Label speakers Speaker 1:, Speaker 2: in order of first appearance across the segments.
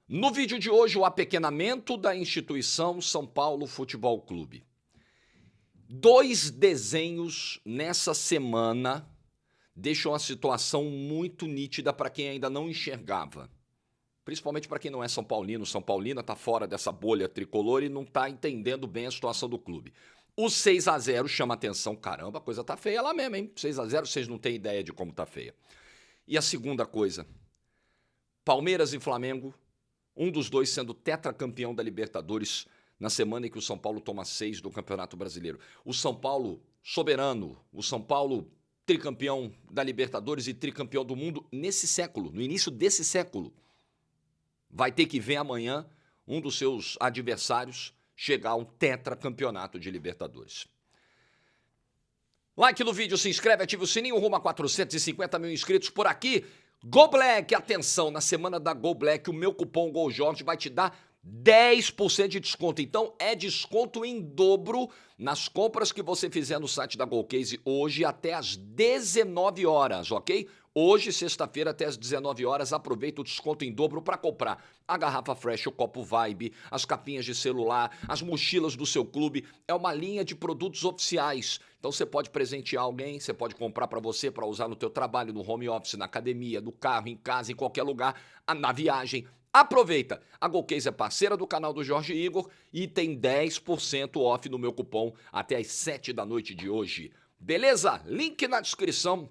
Speaker 1: No vídeo de hoje, o apequenamento da instituição São Paulo Futebol Clube. Dois desenhos nessa semana deixam a situação muito nítida para quem ainda não enxergava. Principalmente para quem não é São Paulino. São Paulina está fora dessa bolha tricolor e não está entendendo bem a situação do clube. O 6-0 chama atenção. Caramba, a coisa tá feia lá mesmo, hein? 6-0, vocês não têm ideia de como tá feia. E a segunda coisa, Palmeiras e Flamengo, um dos dois sendo tetracampeão da Libertadores na semana em que o São Paulo toma 6 do Campeonato Brasileiro. O São Paulo soberano, o São Paulo tricampeão da Libertadores e tricampeão do mundo nesse século, no início desse século. Vai ter que ver amanhã um dos seus adversários chegar a um tetracampeonato de Libertadores. Like no vídeo, se inscreve, ativa o sininho, rumo a 450 mil inscritos por aqui. Go Black, atenção, na semana da Go Black, o meu cupom GOLJORGE vai te dar 10% de desconto. Então é desconto em dobro nas compras que você fizer no site da GoCase hoje até às 19 horas, ok? Hoje, sexta-feira, até às 19 horas, aproveita o desconto em dobro para comprar a garrafa Fresh, o copo Vibe, as capinhas de celular, as mochilas do seu clube. É uma linha de produtos oficiais. Então você pode presentear alguém, você pode comprar para você, para usar no teu trabalho, no home office, na academia, no carro, em casa, em qualquer lugar, na viagem. Aproveita! A GoCase é parceira do canal do Jorge Igor e tem 10% off no meu cupom até às 7 da noite de hoje. Beleza? Link na descrição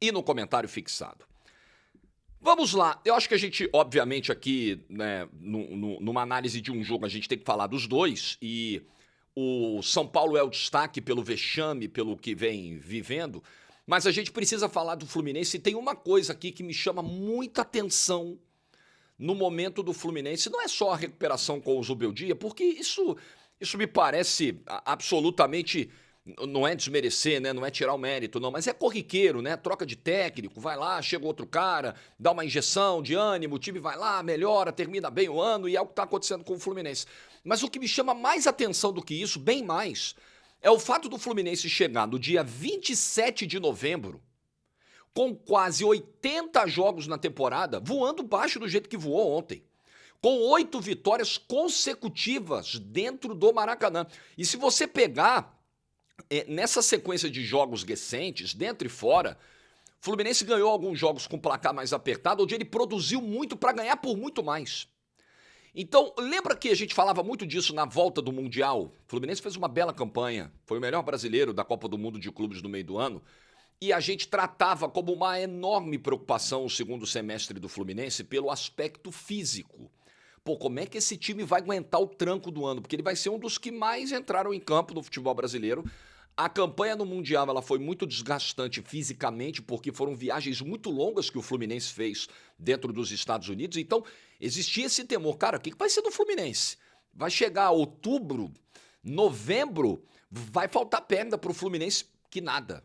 Speaker 1: e no comentário fixado. Vamos lá, eu acho que a gente, obviamente, aqui, né, numa análise de um jogo, a gente tem que falar dos dois, e o São Paulo é o destaque pelo vexame, pelo que vem vivendo, mas a gente precisa falar do Fluminense, e tem uma coisa aqui que me chama muita atenção no momento do Fluminense, não é só a recuperação com o Zubeldia, porque isso me parece absolutamente. Não é desmerecer, né? Não é tirar o mérito, não, mas é corriqueiro, né? Troca de técnico, vai lá, chega outro cara, dá uma injeção de ânimo, o time vai lá, melhora, termina bem o ano e é o que está acontecendo com o Fluminense. Mas o que me chama mais atenção do que isso, bem mais, é o fato do Fluminense chegar no dia 27 de novembro, com quase 80 jogos na temporada, voando baixo do jeito que voou ontem. Com 8 vitórias consecutivas dentro do Maracanã. E se você pegar nessa sequência de jogos recentes, dentro e fora, o Fluminense ganhou alguns jogos com placar mais apertado, onde ele produziu muito para ganhar por muito mais. Então, lembra que a gente falava muito disso na volta do Mundial? O Fluminense fez uma bela campanha, foi o melhor brasileiro da Copa do Mundo de Clubes no meio do ano, e a gente tratava como uma enorme preocupação o segundo semestre do Fluminense pelo aspecto físico. Pô, como é que esse time vai aguentar o tranco do ano? Porque ele vai ser um dos que mais entraram em campo no futebol brasileiro. A campanha no Mundial ela foi muito desgastante fisicamente, porque foram viagens muito longas que o Fluminense fez dentro dos Estados Unidos. Então, existia esse temor. Cara, o que vai ser do Fluminense? Vai chegar outubro, novembro, vai faltar perna para o Fluminense? Que nada.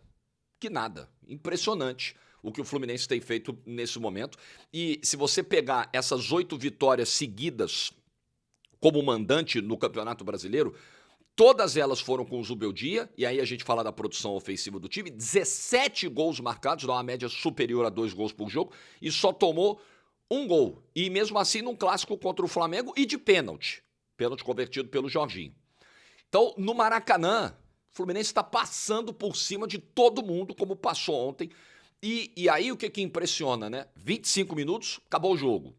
Speaker 1: Que nada. Impressionante o que o Fluminense tem feito nesse momento. E se você pegar essas 8 vitórias seguidas como mandante no Campeonato Brasileiro, todas elas foram com o Zubeldia, e aí a gente fala da produção ofensiva do time, 17 gols marcados, dá uma média superior a 2 gols por jogo, e só tomou um gol. E mesmo assim num clássico contra o Flamengo e de pênalti. Pênalti convertido pelo Jorginho. Então, no Maracanã, o Fluminense está passando por cima de todo mundo, como passou ontem. E aí o que impressiona, né? 25 minutos, acabou o jogo. O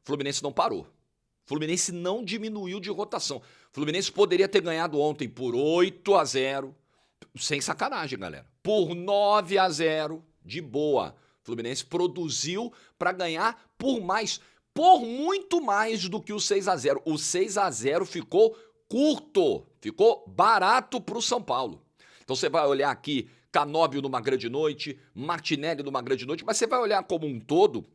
Speaker 1: Fluminense não parou. O Fluminense não diminuiu de rotação. O Fluminense poderia ter ganhado ontem por 8-0, sem sacanagem, galera. Por 9-0, de boa. O Fluminense produziu para ganhar por mais, por muito mais do que o 6-0. O 6-0 ficou curto, ficou barato para o São Paulo. Então você vai olhar aqui, Canóbio numa grande noite, Martinelli numa grande noite, mas você vai olhar como um todo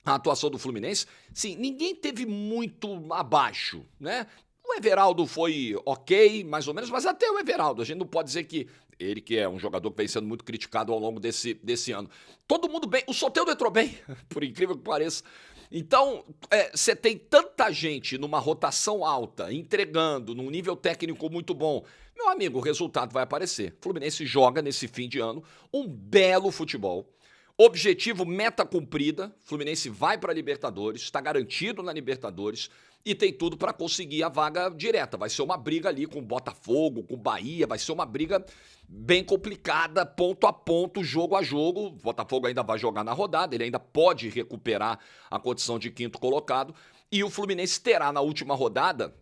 Speaker 1: a atuação do Fluminense, sim, ninguém teve muito abaixo, né? O Everaldo foi ok, mais ou menos, mas até o Everaldo, a gente não pode dizer que ele que é um jogador que vem sendo muito criticado ao longo desse ano. Todo mundo bem, o Soteldo entrou bem, por incrível que pareça. Então, você tem tanta gente numa rotação alta, entregando, num nível técnico muito bom. Meu amigo, o resultado vai aparecer. O Fluminense joga nesse fim de ano um belo futebol. Objetivo, meta cumprida, Fluminense vai para a Libertadores, está garantido na Libertadores e tem tudo para conseguir a vaga direta. Vai ser uma briga ali com o Botafogo, com o Bahia, vai ser uma briga bem complicada, ponto a ponto, jogo a jogo. O Botafogo ainda vai jogar na rodada, ele ainda pode recuperar a condição de quinto colocado e o Fluminense terá na última rodada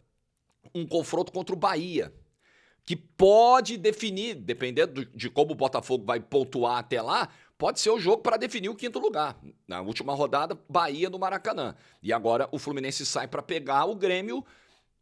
Speaker 1: um confronto contra o Bahia, que pode definir, dependendo de como o Botafogo vai pontuar até lá, pode ser o jogo para definir o quinto lugar. Na última rodada, Bahia no Maracanã. E agora o Fluminense sai para pegar o Grêmio.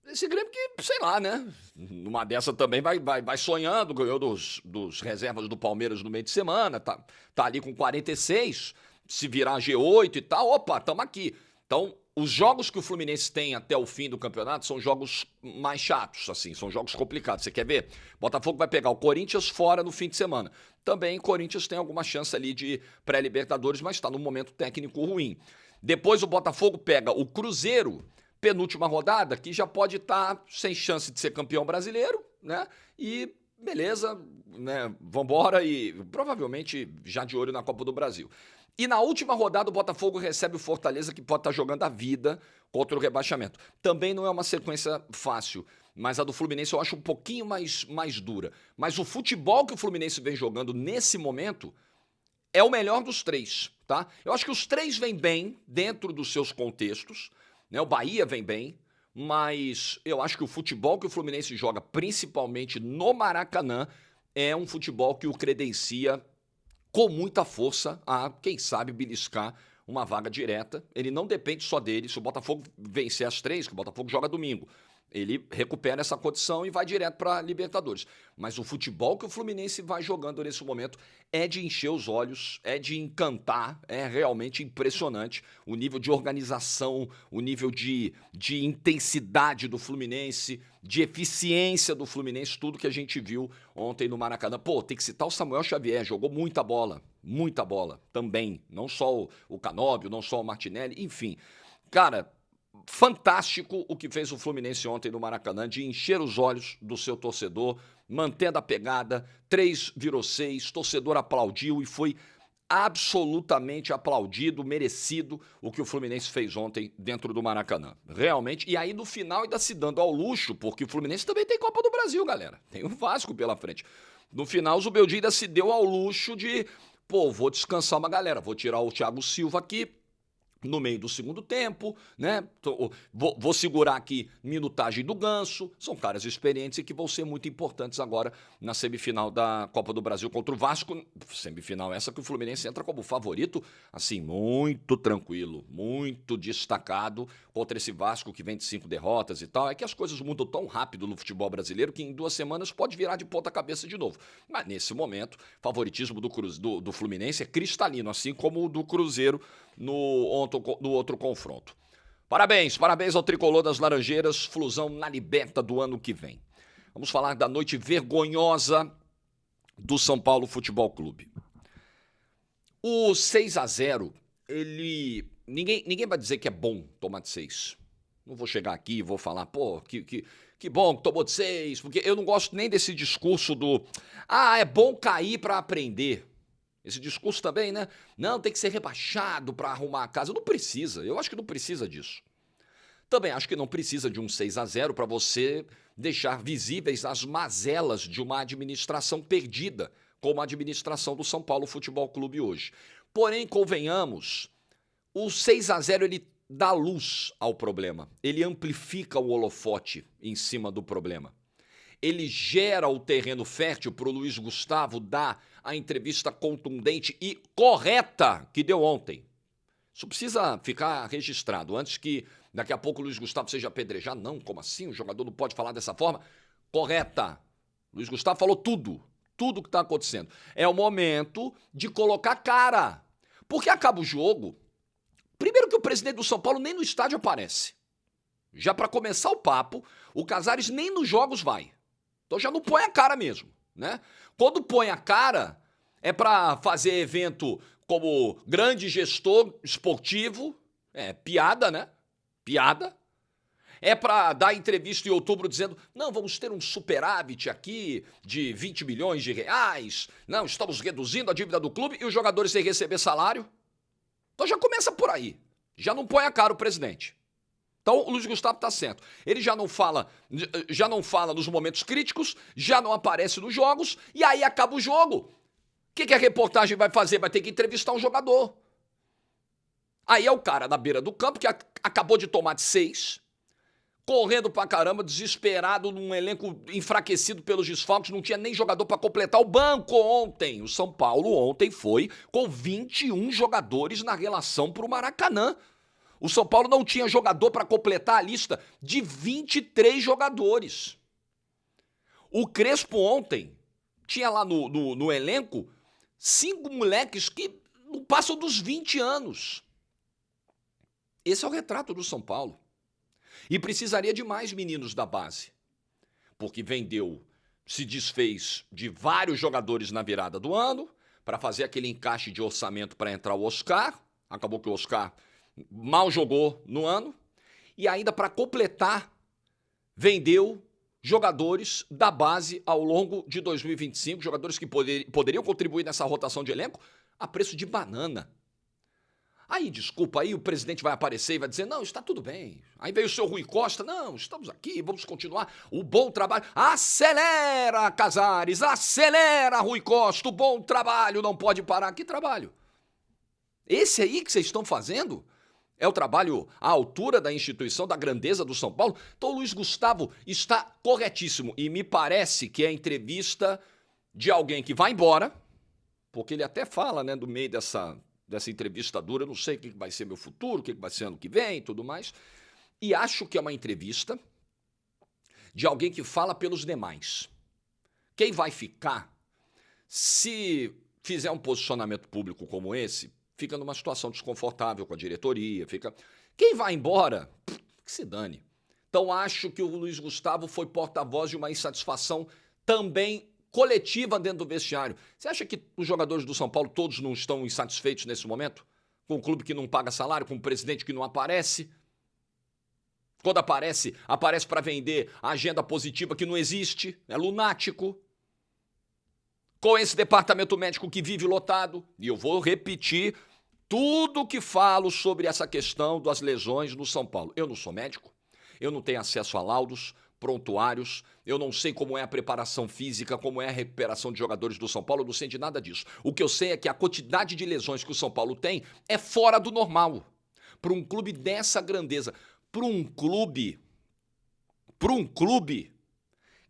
Speaker 1: Esse Grêmio que, sei lá, né? Numa dessa também vai sonhando, ganhou dos reservas do Palmeiras no meio de semana, tá ali com 46, se virar G8 e tal, opa, tamo aqui. Então, os jogos que o Fluminense tem até o fim do campeonato são jogos mais chatos, assim, são jogos complicados. Você quer ver? Botafogo vai pegar o Corinthians fora no fim de semana. Também o Corinthians tem alguma chance ali de pré-Libertadores, mas está num momento técnico ruim. Depois o Botafogo pega o Cruzeiro, penúltima rodada, que já pode estar sem chance de ser campeão brasileiro, né? E beleza, né? Vambora e provavelmente já de olho na Copa do Brasil. E na última rodada o Botafogo recebe o Fortaleza, que pode estar jogando a vida contra o rebaixamento. Também não é uma sequência fácil, mas a do Fluminense eu acho um pouquinho mais dura. Mas o futebol que o Fluminense vem jogando nesse momento é o melhor dos três, tá? Eu acho que os três vêm bem dentro dos seus contextos, né? O Bahia vem bem, mas eu acho que o futebol que o Fluminense joga, principalmente no Maracanã, é um futebol que o credencia com muita força a, quem sabe, beliscar uma vaga direta. Ele não depende só dele. Se o Botafogo vencer as três, que o Botafogo joga domingo, ele recupera essa condição e vai direto para a Libertadores. Mas o futebol que o Fluminense vai jogando nesse momento é de encher os olhos, é de encantar, é realmente impressionante o nível de organização, o nível de intensidade do Fluminense, de eficiência do Fluminense, tudo que a gente viu ontem no Maracanã. Pô, tem que citar o Samuel Xavier, jogou muita bola também, não só o Canóbio, não só o Martinelli, enfim. Cara, fantástico o que fez o Fluminense ontem no Maracanã, de encher os olhos do seu torcedor, mantendo a pegada, 3 virou 6, torcedor aplaudiu e foi absolutamente aplaudido, merecido o que o Fluminense fez ontem dentro do Maracanã. Realmente, e aí no final ainda se dando ao luxo, porque o Fluminense também tem Copa do Brasil, galera. Tem o Vasco pela frente. No final, o Zubeldia ainda se deu ao luxo de, pô, vou descansar uma galera, vou tirar o Thiago Silva aqui no meio do segundo tempo, né? Vou segurar aqui minutagem do Ganso. São caras experientes e que vão ser muito importantes agora na semifinal da Copa do Brasil contra o Vasco. Semifinal essa que o Fluminense entra como favorito, assim, muito tranquilo, muito destacado contra esse Vasco que vem de 5 derrotas e tal. É que as coisas mudam tão rápido no futebol brasileiro que em 2 semanas pode virar de ponta cabeça de novo. Mas nesse momento, o favoritismo do Fluminense é cristalino, assim como o do Cruzeiro no outro confronto. Parabéns ao tricolor das Laranjeiras, Flusão na Liberta do ano que vem. Vamos falar da noite vergonhosa do São Paulo Futebol Clube. O 6-0, ninguém vai dizer que é bom tomar de 6. Não vou chegar aqui e vou falar, pô, que bom que tomou de 6, porque eu não gosto nem desse discurso do, é bom cair para aprender. Esse discurso também, né? Não, tem que ser rebaixado para arrumar a casa. Não precisa, eu acho que não precisa disso. Também acho que não precisa de um 6-0 para você deixar visíveis as mazelas de uma administração perdida, como a administração do São Paulo Futebol Clube hoje. Porém, convenhamos, o 6-0 ele dá luz ao problema, ele amplifica o holofote em cima do problema. Ele gera o terreno fértil para o Luiz Gustavo dar a entrevista contundente e correta que deu ontem. Isso precisa ficar registrado, antes que daqui a pouco o Luiz Gustavo seja apedrejado. Não, como assim? O jogador não pode falar dessa forma? Correta. Luiz Gustavo falou tudo que está acontecendo. É o momento de colocar cara. Porque acaba o jogo, primeiro que o presidente do São Paulo nem no estádio aparece. Já para começar o papo, o Casares nem nos jogos vai. Então já não põe a cara mesmo, né? Quando põe a cara, é para fazer evento como grande gestor esportivo, piada, né? Piada. É para dar entrevista em outubro dizendo, não, vamos ter um superávit aqui de 20 milhões de reais, não, estamos reduzindo a dívida do clube e os jogadores sem receber salário. Então já começa por aí. Já não põe a cara o presidente. Então o Luiz Gustavo está certo. Ele já não fala nos momentos críticos, já não aparece nos jogos e aí acaba o jogo. O que a reportagem vai fazer? Vai ter que entrevistar um jogador. Aí é o cara na beira do campo que acabou de tomar de 6, correndo pra caramba, desesperado, num elenco enfraquecido pelos desfalques, não tinha nem jogador pra completar o banco ontem. O São Paulo ontem foi com 21 jogadores na relação pro Maracanã. O São Paulo não tinha jogador pra completar a lista de 23 jogadores. O Crespo ontem tinha lá no elenco 5 moleques que não passam dos 20 anos. Esse é o retrato do São Paulo. E precisaria de mais meninos da base. Porque se desfez de vários jogadores na virada do ano, para fazer aquele encaixe de orçamento para entrar o Oscar. Acabou que o Oscar mal jogou no ano. E ainda para completar, vendeu jogadores da base ao longo de 2025, jogadores que poderiam contribuir nessa rotação de elenco a preço de banana. Aí, desculpa, aí o presidente vai aparecer e vai dizer, não, está tudo bem. Aí veio o seu Rui Costa, não, estamos aqui, vamos continuar. O bom trabalho, acelera, Casares, acelera, Rui Costa, o bom trabalho não pode parar. Que trabalho? Esse aí que vocês estão fazendo é o trabalho à altura da instituição, da grandeza do São Paulo? Então o Luiz Gustavo está corretíssimo e me parece que é a entrevista de alguém que vai embora, porque ele até fala, né, do meio dessa entrevista dura, eu não sei o que vai ser meu futuro, o que vai ser ano que vem e tudo mais. E acho que é uma entrevista de alguém que fala pelos demais. Quem vai ficar, se fizer um posicionamento público como esse, fica numa situação desconfortável com a diretoria, Quem vai embora, que se dane. Então acho que o Luiz Gustavo foi porta-voz de uma insatisfação também coletiva dentro do vestiário. Você acha que os jogadores do São Paulo todos não estão insatisfeitos nesse momento? Com o clube que não paga salário, com o presidente que não aparece? Quando aparece para vender a agenda positiva que não existe, é lunático. Com esse departamento médico que vive lotado, e eu vou repetir tudo que falo sobre essa questão das lesões no São Paulo. Eu não sou médico, eu não tenho acesso a laudos, prontuários, eu não sei como é a preparação física, como é a recuperação de jogadores do São Paulo, eu não sei de nada disso. O que eu sei é que a quantidade de lesões que o São Paulo tem é fora do normal. Para um clube dessa grandeza, para um clube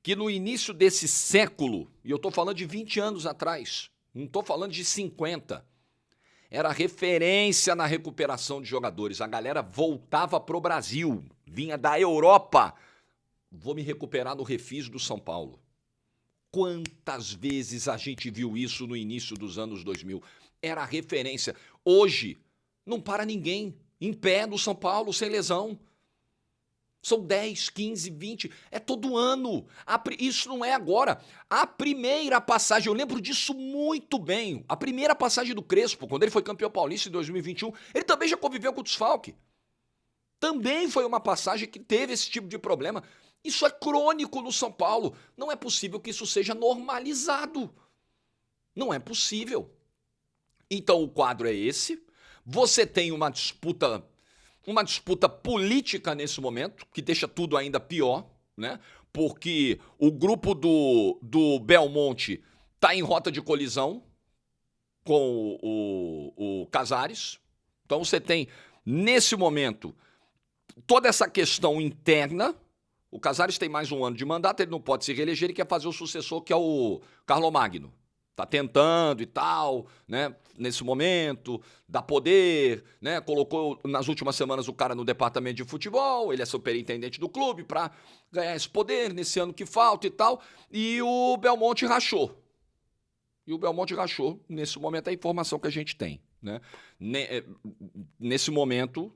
Speaker 1: que no início desse século, e eu estou falando de 20 anos atrás, não estou falando de 50, era referência na recuperação de jogadores. A galera voltava pro Brasil, vinha da Europa. Vou me recuperar no Refis do São Paulo. Quantas vezes a gente viu isso no início dos anos 2000? Era referência. Hoje, não para ninguém em pé no São Paulo, sem lesão. São 10, 15, 20, é todo ano. Isso não é agora. A primeira passagem, eu lembro disso muito bem. A primeira passagem do Crespo, quando ele foi campeão paulista em 2021, ele também já conviveu com o desfalque. Também foi uma passagem que teve esse tipo de problema. Isso é crônico no São Paulo. Não é possível que isso seja normalizado. Não é possível. Então o quadro é esse. Você tem uma disputa política nesse momento, que deixa tudo ainda pior, né? Porque o grupo do Belmonte está em rota de colisão com o Casares. Então você tem, nesse momento, toda essa questão interna. O Casares tem mais um ano de mandato, ele não pode se reeleger, ele quer fazer o sucessor, que é o Carlomagno. Tá tentando e tal, né? Nesse momento, dá poder, né? Colocou nas últimas semanas o cara no departamento de futebol, ele é superintendente do clube para ganhar esse poder nesse ano que falta e tal. E o Belmonte rachou. Nesse momento, é a informação que a gente tem, né? Nesse momento,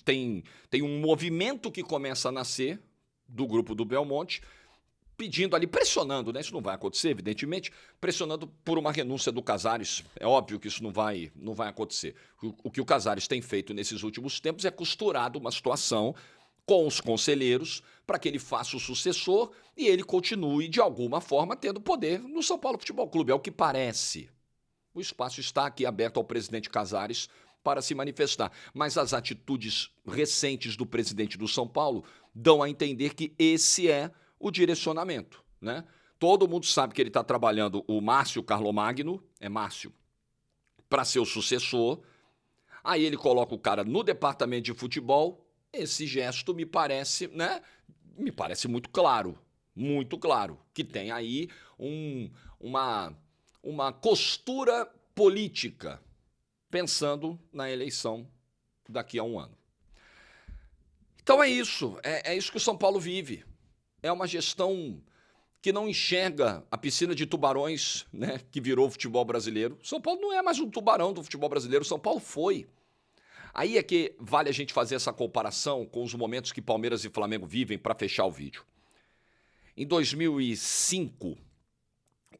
Speaker 1: tem um movimento que começa a nascer do grupo do Belmonte, pedindo ali, pressionando, né? Isso não vai acontecer, evidentemente, pressionando por uma renúncia do Casares. É óbvio que isso não vai acontecer. O que o Casares tem feito nesses últimos tempos é costurado uma situação com os conselheiros para que ele faça o sucessor e ele continue, de alguma forma, tendo poder no São Paulo Futebol Clube. É o que parece. O espaço está aqui aberto ao presidente Casares para se manifestar. Mas as atitudes recentes do presidente do São Paulo dão a entender que esse é o direcionamento, né? Todo mundo sabe que ele está trabalhando o Márcio Carlomagno, é Márcio, para ser o sucessor. Aí ele coloca o cara no departamento de futebol. Esse gesto me parece, né? Me parece muito claro, que tem aí uma costura política pensando na eleição daqui a um ano. Então é isso que o São Paulo vive. É uma gestão que não enxerga a piscina de tubarões, né, que virou o futebol brasileiro. São Paulo não é mais um tubarão do futebol brasileiro, São Paulo foi. Aí é que vale a gente fazer essa comparação com os momentos que Palmeiras e Flamengo vivem para fechar o vídeo. Em 2005,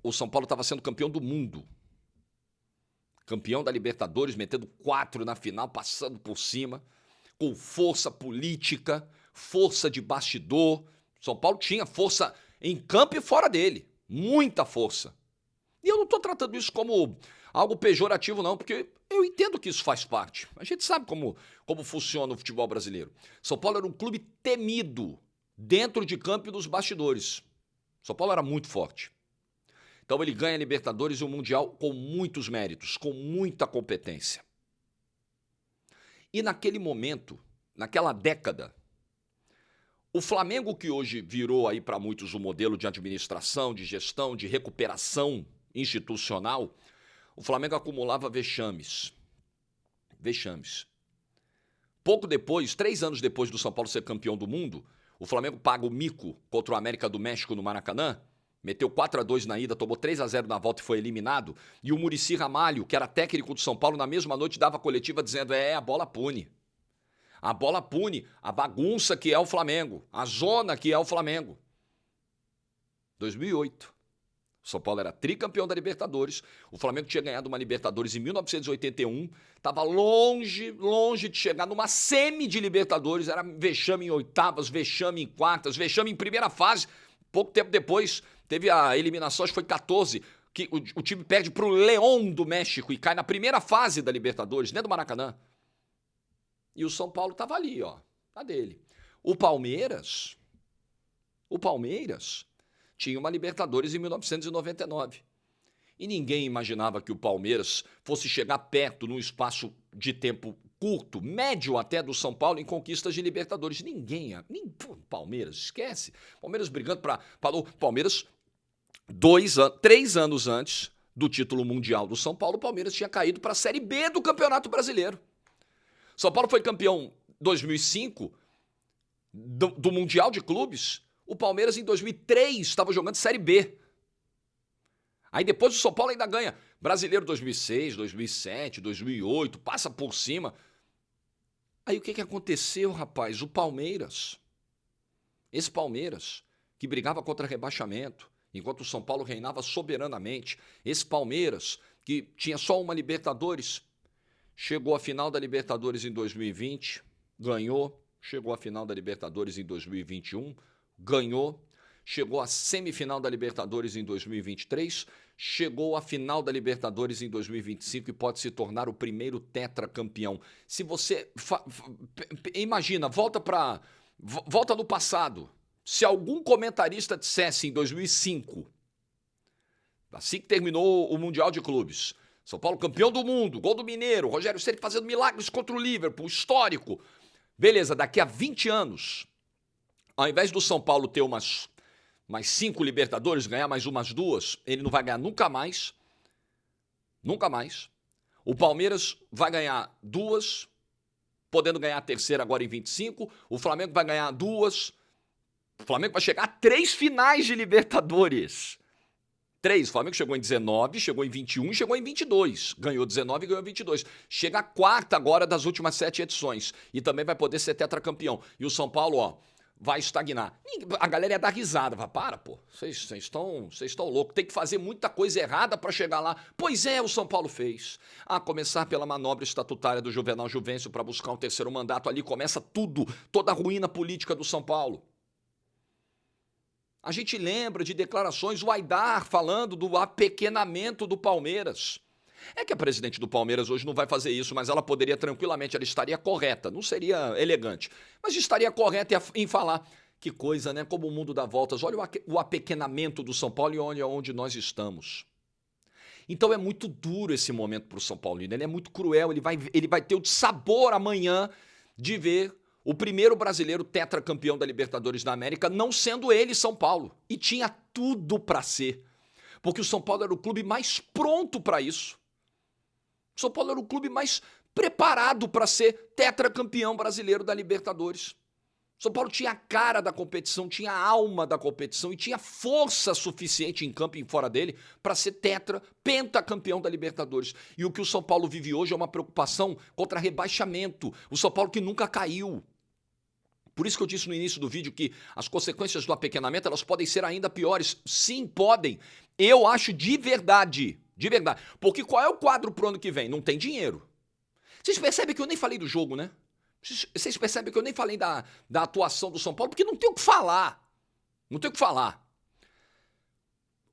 Speaker 1: o São Paulo estava sendo campeão do mundo. Campeão da Libertadores, metendo 4 na final, passando por cima, com força política, força de bastidor. São Paulo tinha força em campo e fora dele, muita força. E eu não estou tratando isso como algo pejorativo, não, porque eu entendo que isso faz parte. A gente sabe como funciona o futebol brasileiro. São Paulo era um clube temido dentro de campo e nos bastidores. São Paulo era muito forte. Então ele ganha a Libertadores e o Mundial com muitos méritos, com muita competência. E naquele momento, naquela década, o Flamengo, que hoje virou aí para muitos um modelo de administração, de gestão, de recuperação institucional, o Flamengo acumulava vexames. Vexames. Pouco depois, 3 anos depois do São Paulo ser campeão do mundo, o Flamengo paga o mico contra o América do México no Maracanã, meteu 4-2 na ida, tomou 3-0 na volta e foi eliminado, e o Muricy Ramalho, que era técnico do São Paulo, na mesma noite dava coletiva dizendo, a bola pune. A bola pune a bagunça que é o Flamengo, a zona que é o Flamengo. 2008. O São Paulo era tricampeão da Libertadores, o Flamengo tinha ganhado uma Libertadores em 1981, estava longe de chegar numa semi de Libertadores, era vexame em oitavas, vexame em quartas, vexame em primeira fase. Pouco tempo depois, teve a eliminação, acho que foi 14, que o time perde para o León do México e cai na primeira fase da Libertadores, dentro do Maracanã. E o São Paulo estava ali, ó, a dele. O Palmeiras tinha uma Libertadores em 1999. E ninguém imaginava que o Palmeiras fosse chegar perto, num espaço de tempo curto, médio até, do São Paulo em conquistas de Libertadores. Palmeiras, esquece. Palmeiras brigando para Palmeiras, 3 anos antes do título mundial do São Paulo, o Palmeiras tinha caído para a Série B do Campeonato Brasileiro. São Paulo foi campeão em 2005 do Mundial de Clubes. O Palmeiras, em 2003, estava jogando Série B. Aí depois o São Paulo ainda ganha Brasileiro 2006, 2007, 2008, passa por cima. Aí o que aconteceu, rapaz? O Palmeiras, esse Palmeiras, que brigava contra rebaixamento, enquanto o São Paulo reinava soberanamente, esse Palmeiras, que tinha só uma Libertadores, chegou à final da Libertadores em 2020, ganhou. Chegou à final da Libertadores em 2021, ganhou. Chegou à semifinal da Libertadores em 2023, chegou à final da Libertadores em 2025 e pode se tornar o primeiro tetracampeão. Se você imagina, volta no passado. Se algum comentarista dissesse em 2005, assim que terminou o Mundial de Clubes, São Paulo campeão do mundo, gol do Mineiro, Rogério Ceni fazendo milagres contra o Liverpool, histórico. Beleza, daqui a 20 anos, ao invés do São Paulo ter mais 5 Libertadores, ganhar mais umas 2, ele não vai ganhar nunca mais. Nunca mais. O Palmeiras vai ganhar 2, podendo ganhar a terceira agora em 25. O Flamengo vai ganhar 2. O Flamengo vai chegar a 3 finais de Libertadores. 3. O Flamengo chegou em 19, chegou em 21 e chegou em 22. Ganhou 19 e ganhou 22. Chega a 4ª agora das últimas 7 edições. E também vai poder ser tetracampeão. E o São Paulo, ó, vai estagnar. A galera ia dar risada, vai, para, pô, vocês estão loucos, tem que fazer muita coisa errada para chegar lá. Pois é, o São Paulo fez. A começar pela manobra estatutária do Juvenal Juvencio para buscar um terceiro mandato, ali começa tudo, toda a ruína política do São Paulo. A gente lembra de declarações, o Aidar falando do apequenamento do Palmeiras. É que a presidente do Palmeiras hoje não vai fazer isso, mas ela poderia tranquilamente, ela estaria correta, não seria elegante, mas estaria correta em falar. Que coisa, né? Como o mundo dá voltas. Olha o apequenamento do São Paulo e onde nós estamos. Então é muito duro esse momento para o São Paulino, ele é muito cruel, ele vai ter o sabor amanhã de ver o primeiro brasileiro tetracampeão da Libertadores da América não sendo ele São Paulo. E tinha tudo para ser, porque o São Paulo era o clube mais pronto para isso. O São Paulo era o clube mais preparado para ser tetracampeão brasileiro da Libertadores. O São Paulo tinha a cara da competição, tinha a alma da competição e tinha força suficiente em campo e fora dele para ser pentacampeão da Libertadores. E o que o São Paulo vive hoje é uma preocupação contra rebaixamento. O São Paulo que nunca caiu. Por isso que eu disse no início do vídeo que as consequências do apequenamento elas podem ser ainda piores. Sim, podem. Eu acho de verdade. De verdade. Porque qual é o quadro pro ano que vem? Não tem dinheiro. Vocês percebem que eu nem falei do jogo, né? Vocês percebem que eu nem falei da atuação do São Paulo, porque não tem o que falar. Não tem o que falar.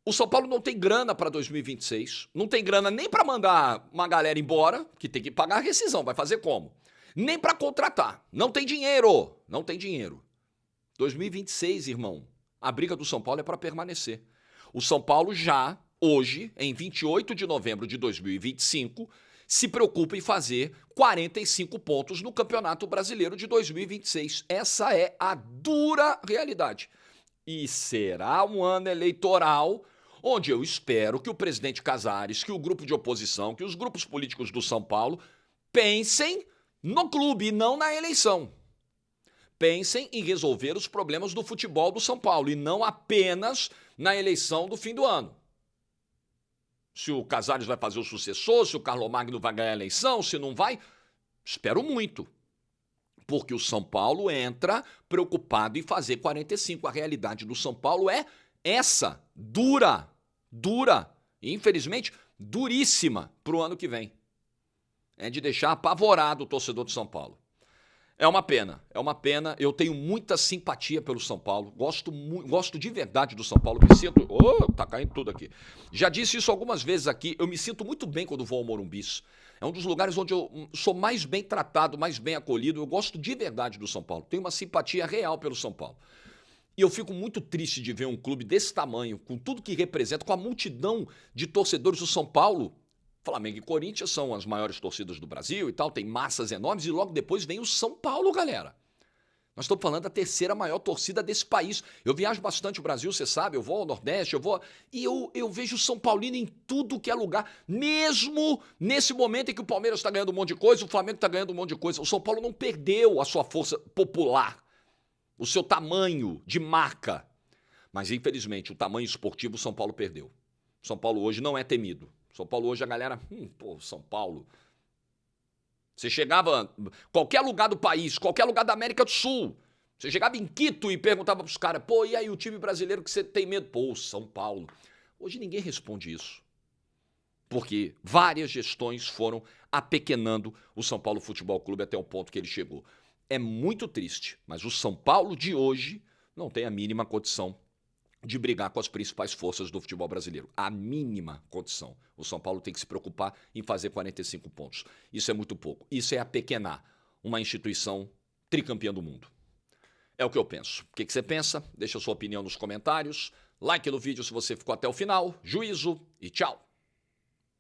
Speaker 1: O São Paulo não tem grana para 2026. Não tem grana nem para mandar uma galera embora, que tem que pagar a rescisão. Vai fazer como? Nem para contratar. Não tem dinheiro. Não tem dinheiro. 2026, irmão. A briga do São Paulo é para permanecer. O São Paulo já... hoje, em 28 de novembro de 2025, se preocupa em fazer 45 pontos no Campeonato Brasileiro de 2026. Essa é a dura realidade. E será um ano eleitoral onde eu espero que o presidente Casares, que o grupo de oposição, que os grupos políticos do São Paulo pensem no clube e não na eleição. Pensem em resolver os problemas do futebol do São Paulo e não apenas na eleição do fim do ano. Se o Casares vai fazer o sucessor, se o Carlos Magno vai ganhar a eleição, se não vai, espero muito. Porque o São Paulo entra preocupado em fazer 45. A realidade do São Paulo é essa, dura, e infelizmente duríssima para o ano que vem. É de deixar apavorado o torcedor do São Paulo. É uma pena. Eu tenho muita simpatia pelo São Paulo, gosto de verdade do São Paulo, me sinto... tá caindo tudo aqui. Já disse isso algumas vezes aqui, eu me sinto muito bem quando vou ao Morumbi. É um dos lugares onde eu sou mais bem tratado, mais bem acolhido, eu gosto de verdade do São Paulo, tenho uma simpatia real pelo São Paulo. E eu fico muito triste de ver um clube desse tamanho, com tudo que representa, com a multidão de torcedores do São Paulo. Flamengo e Corinthians são as maiores torcidas do Brasil e tal, tem massas enormes e logo depois vem o São Paulo, galera. Nós estamos falando da terceira maior torcida desse país. Eu viajo bastante o Brasil, você sabe, eu vou ao Nordeste, e eu vejo o São Paulino em tudo que é lugar, mesmo nesse momento em que o Palmeiras está ganhando um monte de coisa, o Flamengo está ganhando um monte de coisa. O São Paulo não perdeu a sua força popular, o seu tamanho de marca. Mas, infelizmente, o tamanho esportivo o São Paulo perdeu. O São Paulo hoje não é temido. São Paulo hoje a galera, São Paulo. Você chegava, qualquer lugar do país, qualquer lugar da América do Sul, você chegava em Quito e perguntava pros caras, e aí o time brasileiro que você tem medo? São Paulo. Hoje ninguém responde isso. Porque várias gestões foram apequenando o São Paulo Futebol Clube até o ponto que ele chegou. É muito triste, mas o São Paulo de hoje não tem a mínima condição de brigar com as principais forças do futebol brasileiro. A mínima condição. O São Paulo tem que se preocupar em fazer 45 pontos. Isso é muito pouco. Isso é apequenar uma instituição tricampeã do mundo. É o que eu penso. O que você pensa? Deixa a sua opinião nos comentários. Like no vídeo se você ficou até o final. Juízo e tchau.